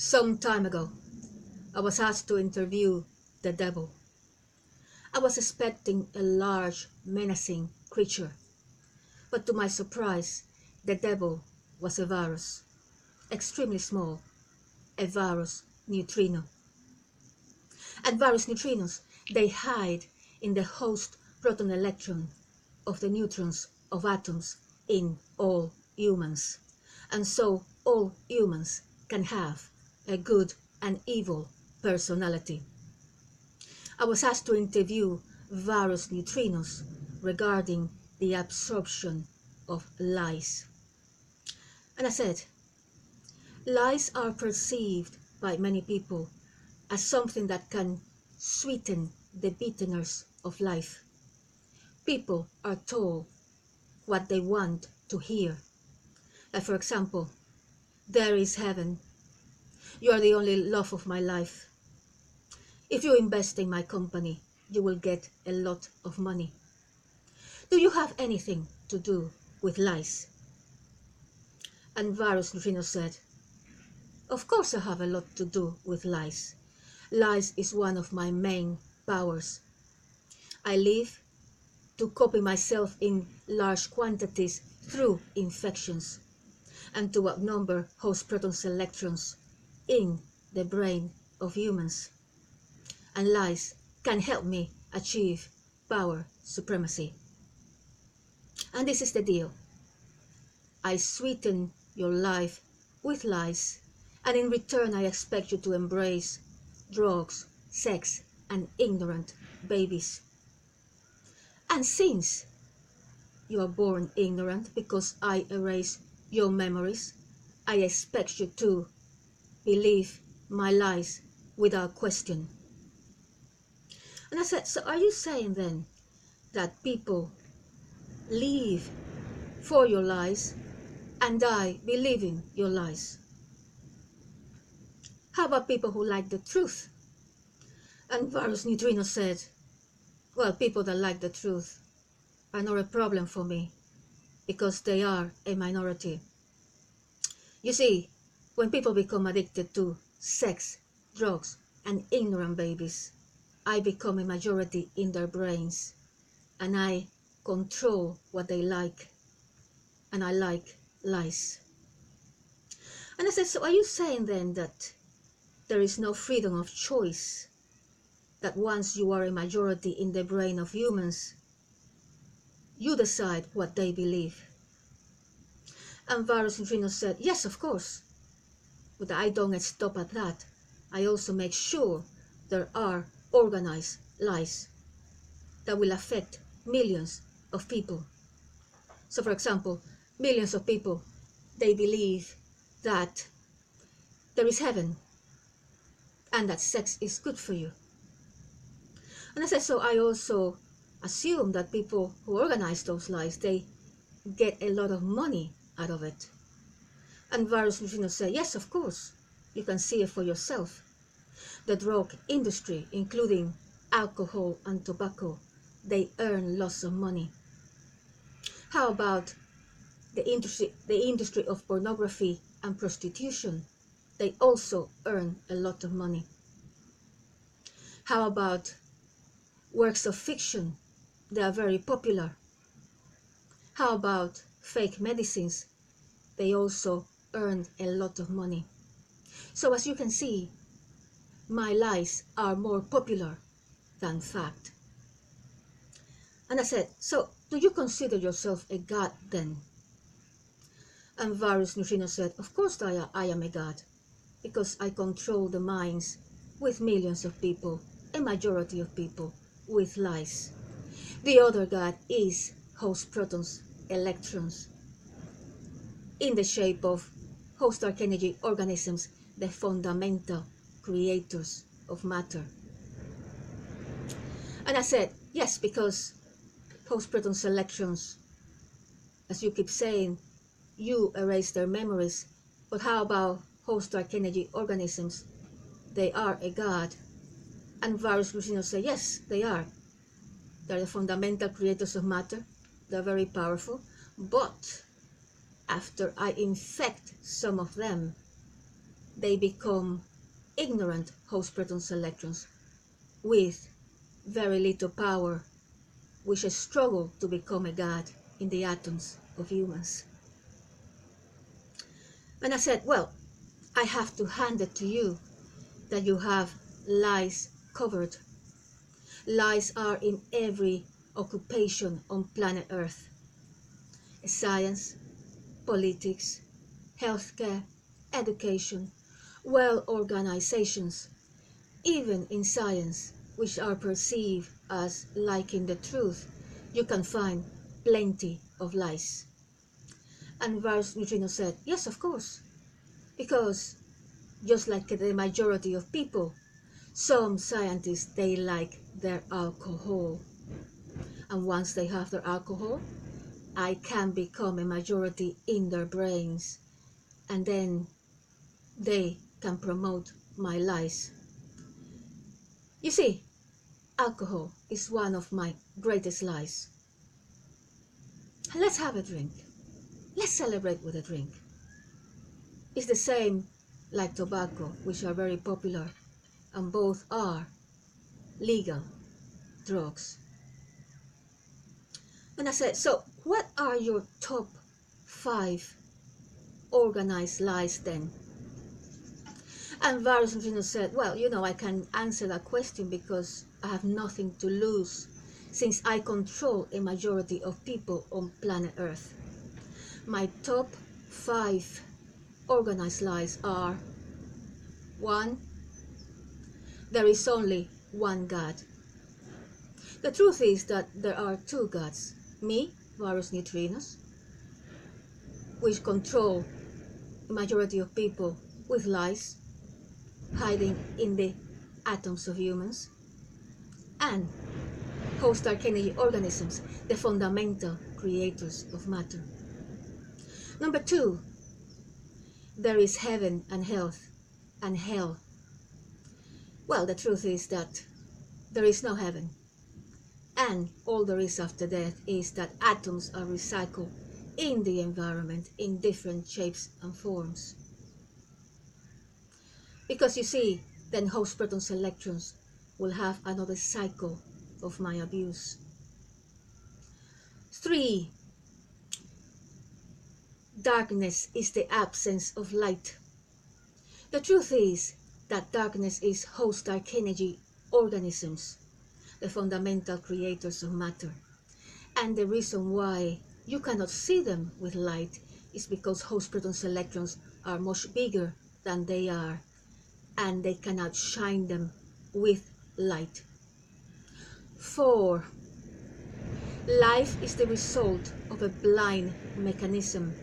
Some time ago, I was asked to interview the devil. I was expecting a large, menacing creature, but to my surprise, the devil was a virus, extremely small, a virus neutrino. And virus neutrinos, they hide in the host proton electron of the neutrons of atoms in all humans. And so all humans can have a good and evil personality. I was asked to interview virus neutrinos regarding the absorption of lies. And I said, lies are perceived by many people as something that can sweeten the bitterness of life. People are told what they want to hear. Like for example, there is heaven. You are the only love of my life. If you invest in my company, you will get a lot of money. Do you have anything to do with lies? And Virus Neutrino said, of course I have a lot to do with lies. Lies is one of my main powers. I live to copy myself in large quantities through infections and to outnumber host protons electrons in the brain of humans. And lies can help me achieve power supremacy. And this is the deal. I sweeten your life with lies, and in return I expect you to embrace drugs, sex, and ignorant babies. And since you are born ignorant because I erase your memories, I expect you to believe my lies without question. And I said, so are you saying then that people live for your lies and die believing your lies? How about people who like the truth? And Virus Neutrino said, well, people that like the truth are not a problem for me because they are a minority. You see, when people become addicted to sex, drugs, and ignorant babies, I become a majority in their brains, and I control what they like, and I like lies. And I said, so are you saying then that there is no freedom of choice? That once you are a majority in the brain of humans, you decide what they believe? And Virus Neutrino said, yes, of course. But I don't stop at that. I also make sure there are organized lies that will affect millions of people. So for example, millions of people, they believe that there is heaven and that sex is good for you. And I said, so I also assume that people who organize those lies, they get a lot of money out of it. And Virus Neutrino said, yes, of course, you can see it for yourself. The drug industry, including alcohol and tobacco, they earn lots of money. How about the industry of pornography and prostitution? They also earn a lot of money. How about works of fiction? They are very popular. How about fake medicines? They also earn a lot of money. So as you can see, my lies are more popular than fact. And I said, so do you consider yourself a god then? And Virus Neutrino said, of course I am a god, because I control the minds with millions of people, a majority of people, with lies. The other god is host protons, electrons, in the shape of host dark energy organisms, the fundamental creators of matter. And I said, yes, because host protons, electrons, as you keep saying, you erase their memories. But how about host dark energy organisms? They are a god. And Virus Neutrino say, yes, they are. They're the fundamental creators of matter. They're very they become ignorant host protons electrons with very little power, which struggle to become a god in the atoms of humans. And I said, well, I have to hand it to you that you have lies covered. Lies are in every occupation on planet Earth. Science, politics, healthcare, education, organizations, even in science, which are perceived as liking the truth, you can find plenty of lies. And Varus Neutrino said, yes, of course, because just like the majority of people, some scientists, they like their alcohol. And once they have their alcohol, I can become a majority in their brains, and then they can promote my lies. You see, alcohol is one of my greatest lies. Let's have a drink. Let's celebrate with a drink. It's the same like tobacco, which are very popular, and both are legal drugs. And I said, so what are your top 5 organized lies then? And Varus Neutrino said, well, I can answer that question because I have nothing to lose, since I control a majority of people on planet Earth. My top 5 organized lies are: 1. There is only one God. The truth is that there are 2 gods, me, Varus Neutrinos, which control a majority of people with lies, hiding in the atoms of humans, and host dark energy organisms, the fundamental creators of matter. Number 2, there is heaven and hell. Well, the truth is that there is no heaven, and all there is after death is that atoms are recycled in the environment in different shapes and forms. Because you see, then host protons electrons will have another cycle of my abuse. 3. Darkness is the absence of light. The truth is that darkness is host dark energy organisms, the fundamental creators of matter. And the reason why you cannot see them with light is because host protons electrons are much bigger than they are, and they cannot shine them with light. 4. Life is the result of a blind mechanism.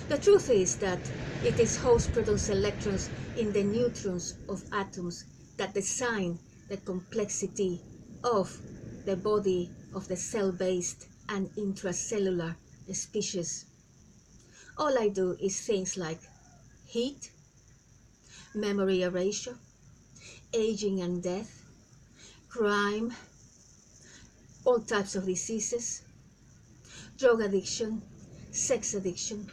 The truth is that it is host protons electrons in the neutrons of atoms that design the complexity of the body of the cell-based and intracellular species. All I do is things like heat, memory erasure, aging and death, crime, all types of diseases, drug addiction, sex addiction.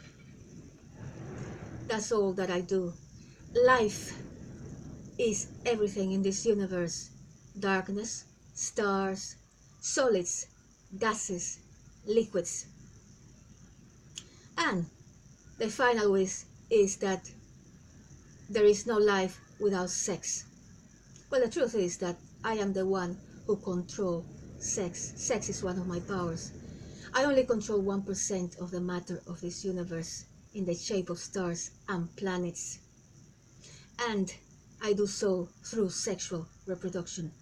That's all that I do. Life is everything in this universe: darkness, stars, solids, gases, liquids. And the final wish is that there is no life without sex. Well, the truth is that I am the one who controls sex. Sex is one of my powers. I only control 1% of the matter of this universe in the shape of stars and planets. And I do so through sexual reproduction.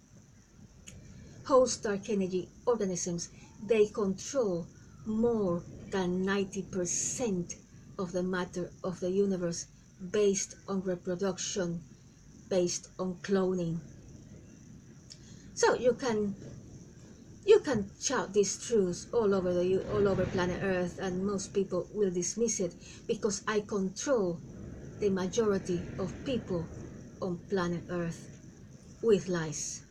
Host dark energy organisms, they control more than 90% of the matter of the universe based on reproduction, based on cloning. So you can shout these truths all over planet Earth, and most people will dismiss it because I control the majority of people on planet Earth with lies.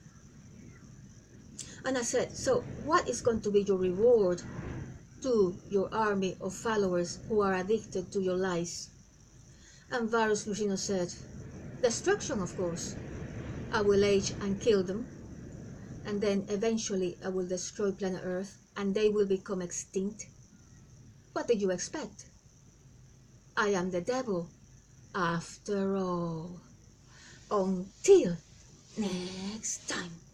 And I said, so what is going to be your reward to your army of followers who are addicted to your lies? And Varus Lucino said, destruction, of course. I will age and kill them, and then eventually I will destroy planet Earth, and they will become extinct. What did you expect? I am the devil, after all. Until next time.